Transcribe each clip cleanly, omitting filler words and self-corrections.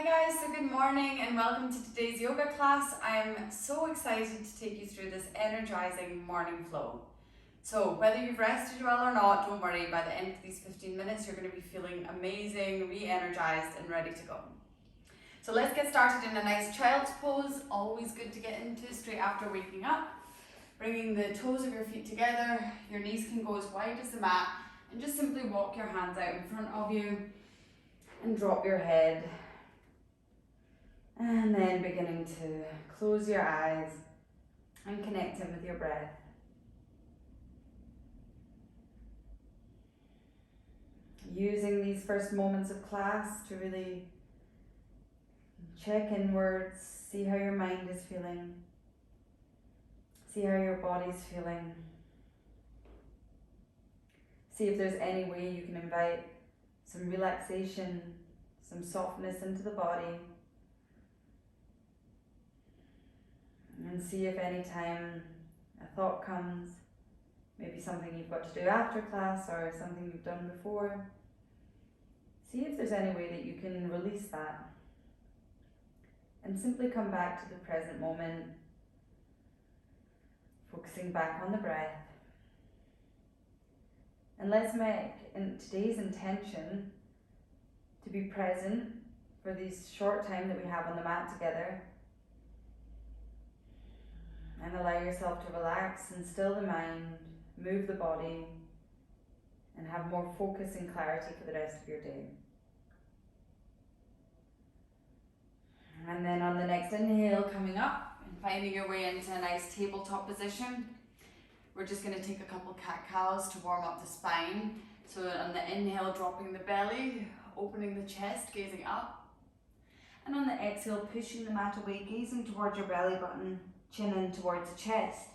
Hi guys, so good morning and welcome to today's yoga class. I'm so excited to take you through this energizing morning flow. So whether you've rested well or not, don't worry, by the end of these 15 minutes you're going to be feeling amazing, re-energized and ready to go. So let's get started in a nice child's pose, always good to get into straight after waking up. Bringing the toes of your feet together, your knees can go as wide as the mat and just simply walk your hands out in front of you and drop your head. And then beginning to close your eyes and connect in with your breath. Using these first moments of class to really check inwards, see how your mind is feeling, see how your body's feeling. See if there's any way you can invite some relaxation, some softness into the body. And see if any time a thought comes, maybe something you've got to do after class or something you've done before, see if there's any way that you can release that and simply come back to the present moment, focusing back on the breath. And let's make today's intention to be present for this short time that we have on the mat together. And allow yourself to relax and still the mind, move the body, and have more focus and clarity for the rest of your day. And then on the next inhale, coming up and finding your way into a nice tabletop position. We're just going to take a couple cat-cows to warm up the spine. So on the inhale, dropping the belly, opening the chest, gazing up. And on the exhale, pushing the mat away, gazing towards your belly button, chin in towards the chest.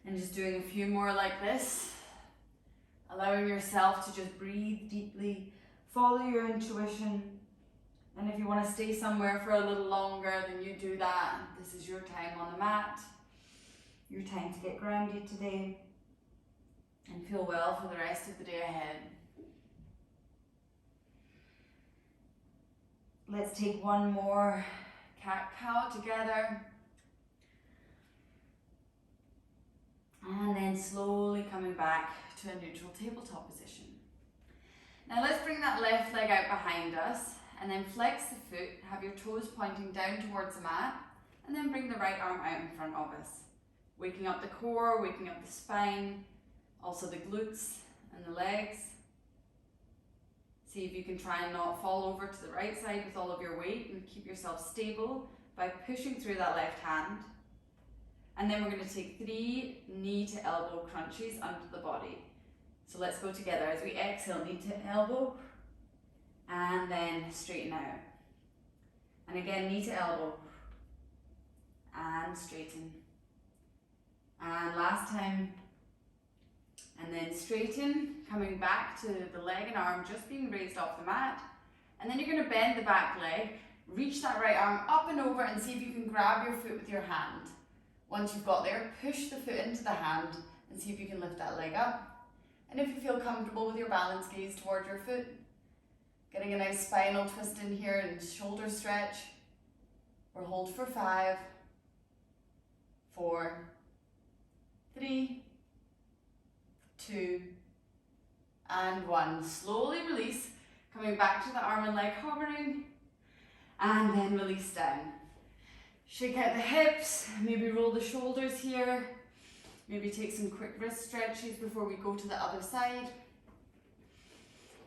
And just doing a few more like this. Allowing yourself to just breathe deeply, follow your intuition. And if you want to stay somewhere for a little longer, then you do that. This is your time on the mat. Your time to get grounded today and feel well for the rest of the day ahead. Let's take one more cat-cow together. And then slowly coming back to a neutral tabletop position. Now let's bring that left leg out behind us and then flex the foot, have your toes pointing down towards the mat, and then bring the right arm out in front of us. Waking up the core, waking up the spine, also the glutes and the legs. See if you can try and not fall over to the right side with all of your weight and keep yourself stable by pushing through that left hand. And then we're going to take 3 knee to elbow crunchies under the body. So let's go together as we exhale, knee to elbow, and then straighten out. And again, knee to elbow, and straighten. And last time, and then straighten, coming back to the leg and arm just being raised off the mat. And then you're going to bend the back leg, reach that right arm up and over and see if you can grab your foot with your hand. Once you've got there, push the foot into the hand and see if you can lift that leg up. And if you feel comfortable with your balance, gaze toward your foot. Getting a nice spinal twist in here and shoulder stretch. We'll hold for 5, 4, 3, 2, and 1. Slowly release, coming back to the arm and leg hovering, and then release down. Shake out the hips, maybe roll the shoulders here, maybe take some quick wrist stretches before we go to the other side.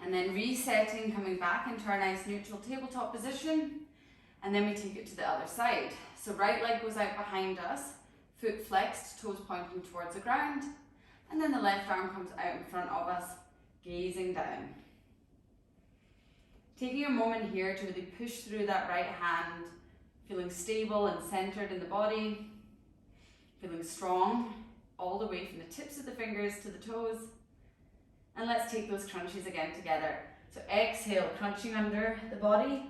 And then resetting, coming back into our nice neutral tabletop position, and then we take it to the other side. So right leg goes out behind us, foot flexed, toes pointing towards the ground, and then the left arm comes out in front of us, gazing down. Taking a moment here to really push through that right hand, feeling stable and centered in the body, feeling strong all the way from the tips of the fingers to the toes. And let's take those crunchies again together. So exhale, crunching under the body,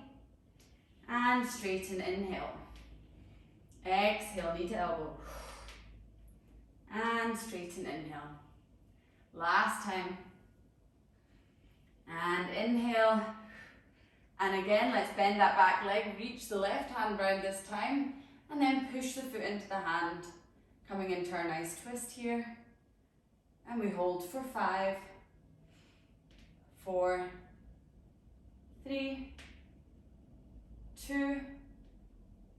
and straighten, inhale. Exhale, knee to elbow, and straighten, inhale. Last time. And inhale, And again, let's bend that back leg, reach the left hand round this time, and then push the foot into the hand, coming into our nice twist here. And we hold for 5, 4, 3, 2,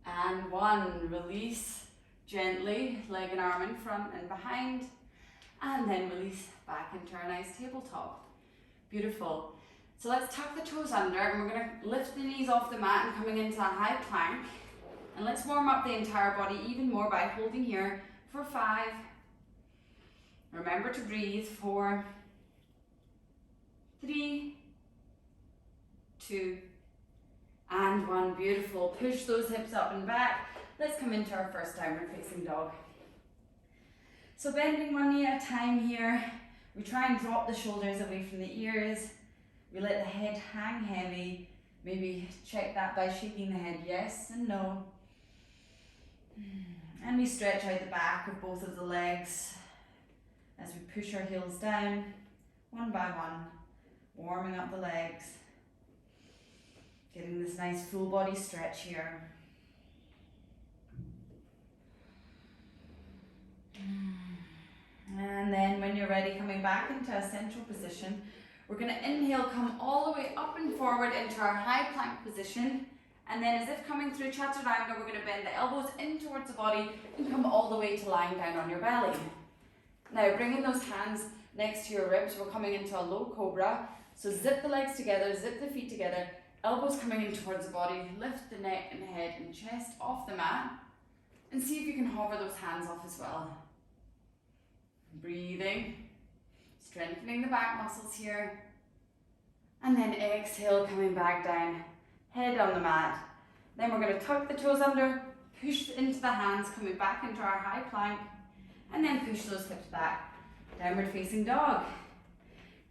and 1. Release gently, leg and arm in front and behind, and then release back into our nice tabletop. Beautiful. So let's tuck the toes under, and we're going to lift the knees off the mat and coming into a high plank. And let's warm up the entire body even more by holding here for 5. Remember to breathe. 4, 3, 2, and 1. Beautiful. Push those hips up and back. Let's come into our first downward facing dog. So bending one knee at a time here. We try and drop the shoulders away from the ears. We let the head hang heavy. Maybe check that by shaking the head yes and no. And we stretch out the back of both of the legs as we push our heels down, one by one, warming up the legs. Getting this nice full body stretch here. And then when you're ready, coming back into a central position, we're going to inhale, come all the way up and forward into our high plank position. And then as if coming through Chaturanga, we're going to bend the elbows in towards the body and come all the way to lying down on your belly. Now bringing those hands next to your ribs, we're coming into a low cobra. So zip the legs together, zip the feet together, elbows coming in towards the body, lift the neck and head and chest off the mat. And see if you can hover those hands off as well. Breathing, strengthening the back muscles here. And then exhale, coming back down, head on the mat. Then we're going to tuck the toes under, push into the hands, coming back into our high plank, and then push those hips back. Downward facing dog.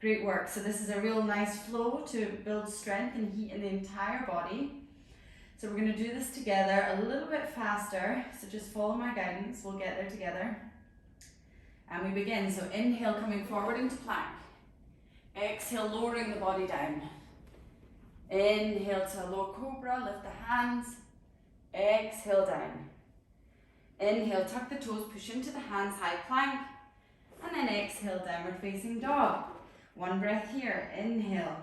Great work. So this is a real nice flow to build strength and heat in the entire body. So we're going to do this together a little bit faster. So just follow my guidance. We'll get there together. And we begin. So inhale, coming forward into plank. Exhale, lowering the body down. Inhale to a low cobra, lift the hands. Exhale down. Inhale, tuck the toes, push into the hands, high plank. And then exhale, downward facing dog. One breath here. Inhale.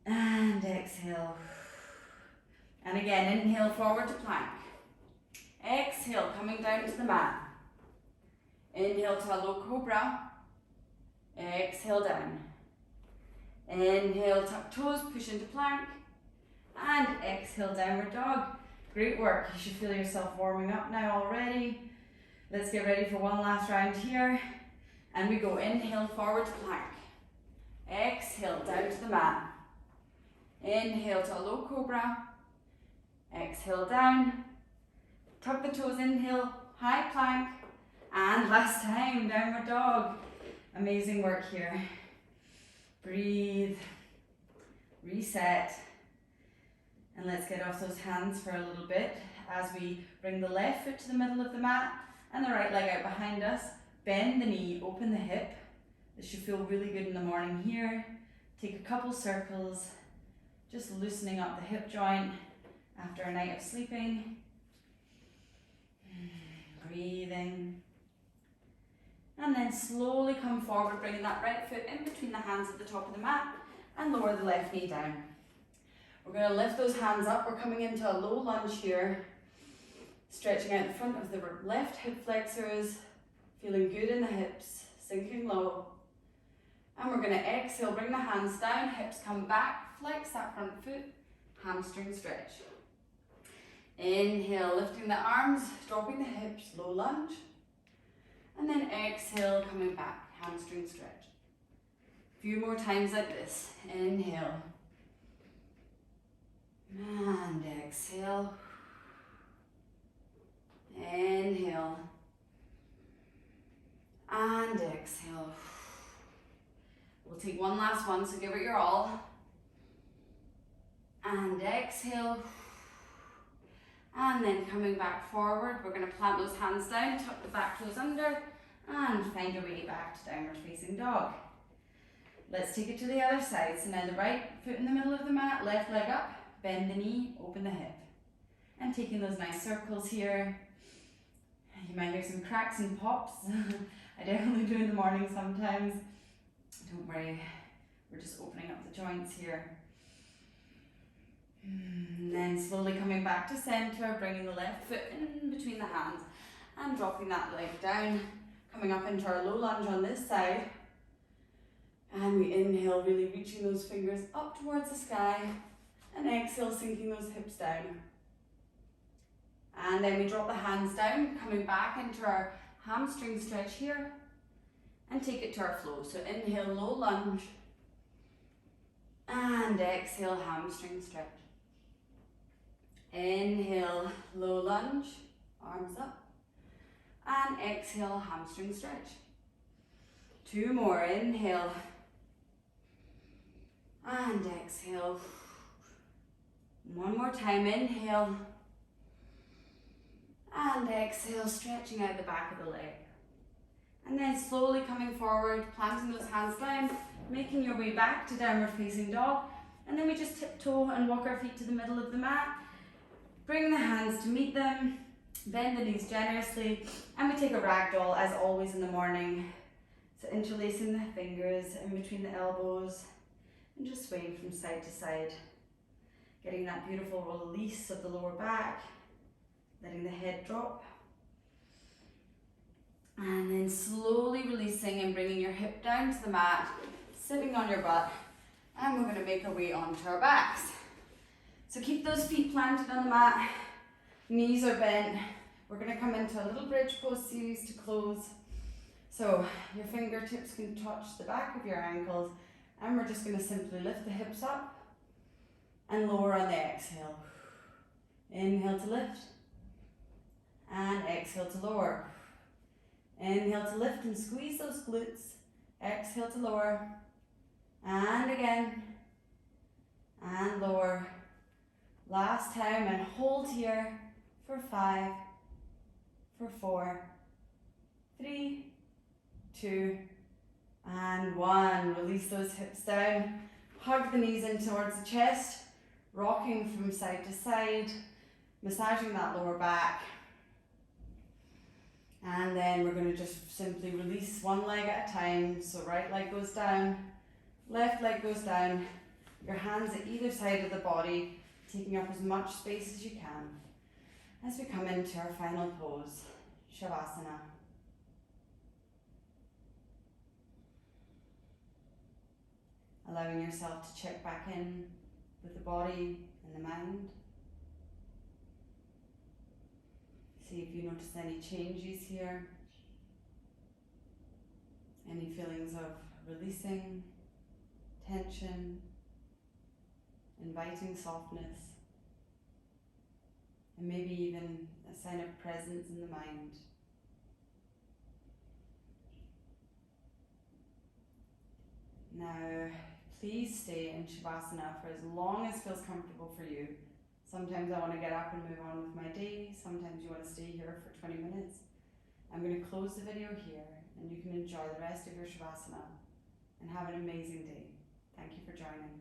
And exhale. And again, inhale, forward to plank. Exhale, coming down to the mat. Inhale to a low cobra. Exhale down. Inhale, tuck toes, push into plank. And exhale, downward dog. Great work. You should feel yourself warming up now already. Let's get ready for one last round here. And we go inhale, forward to plank. Exhale, down to the mat. Inhale to a low cobra. Exhale down. Tuck the toes, inhale, high plank. And last time, downward dog. Amazing work here. Breathe. Reset. And let's get off those hands for a little bit as we bring the left foot to the middle of the mat and the right leg out behind us. Bend the knee, open the hip. This should feel really good in the morning here. Take a couple circles, just loosening up the hip joint after a night of sleeping. Breathing. And then slowly come forward, bringing that right foot in between the hands at the top of the mat and lower the left knee down. We're going to lift those hands up. We're coming into a low lunge here, stretching out the front of the left hip flexors, feeling good in the hips, sinking low. And we're going to exhale, bring the hands down, hips come back, flex that front foot, hamstring stretch. Inhale, lifting the arms, dropping the hips, low lunge. And then exhale, coming back, hamstring stretch. A few more times like this. Inhale. And exhale. Inhale. And exhale. We'll take one last one, so give it your all. And exhale. And then coming back forward, we're going to plant those hands down, tuck the back toes under, and find your way back to downward facing dog. Let's take it to the other side. So now the right foot in the middle of the mat, left leg up, bend the knee, open the hip. And taking those nice circles here. You might hear some cracks and pops. I definitely do in the morning sometimes. Don't worry, we're just opening up the joints here. And then slowly coming back to center, bringing the left foot in between the hands and dropping that leg down, coming up into our low lunge on this side. And we inhale, really reaching those fingers up towards the sky, and exhale, sinking those hips down. And then we drop the hands down, coming back into our hamstring stretch here, and take it to our flow. So inhale, low lunge, and exhale, hamstring stretch. Inhale, low lunge, arms up, and exhale, hamstring stretch. 2 more, inhale, and exhale. 1 more time, inhale, and exhale, stretching out the back of the leg. And then slowly coming forward, planting those hands down, making your way back to downward facing dog. And then we just tiptoe and walk our feet to the middle of the mat. Bring the hands to meet them, bend the knees generously, and we take a ragdoll as always in the morning. So interlacing the fingers in between the elbows and just swaying from side to side. Getting that beautiful release of the lower back, letting the head drop. And then slowly releasing and bringing your hip down to the mat, sitting on your butt, and we're going to make our way onto our backs. So keep those feet planted on the mat, knees are bent. We're going to come into a little bridge pose series to close. So your fingertips can touch the back of your ankles, and we're just going to simply lift the hips up and lower on the exhale. Inhale to lift, and exhale to lower. Inhale to lift and squeeze those glutes. Exhale to lower, and again, and lower. Last time, and hold here for 5, for 4, 3, 2, and 1. Release those hips down. Hug the knees in towards the chest, rocking from side to side, massaging that lower back. And then we're going to just simply release one leg at a time. So right leg goes down, left leg goes down, your hands at either side of the body, taking up as much space as you can as we come into our final pose, Shavasana. Allowing yourself to check back in with the body and the mind. See if you notice any changes here, any feelings of releasing, tension, inviting softness, and maybe even a sign of presence in the mind. Now, please stay in Shavasana for as long as feels comfortable for you. Sometimes I want to get up and move on with my day. Sometimes you want to stay here for 20 minutes. I'm going to close the video here, and you can enjoy the rest of your Shavasana and have an amazing day. Thank you for joining.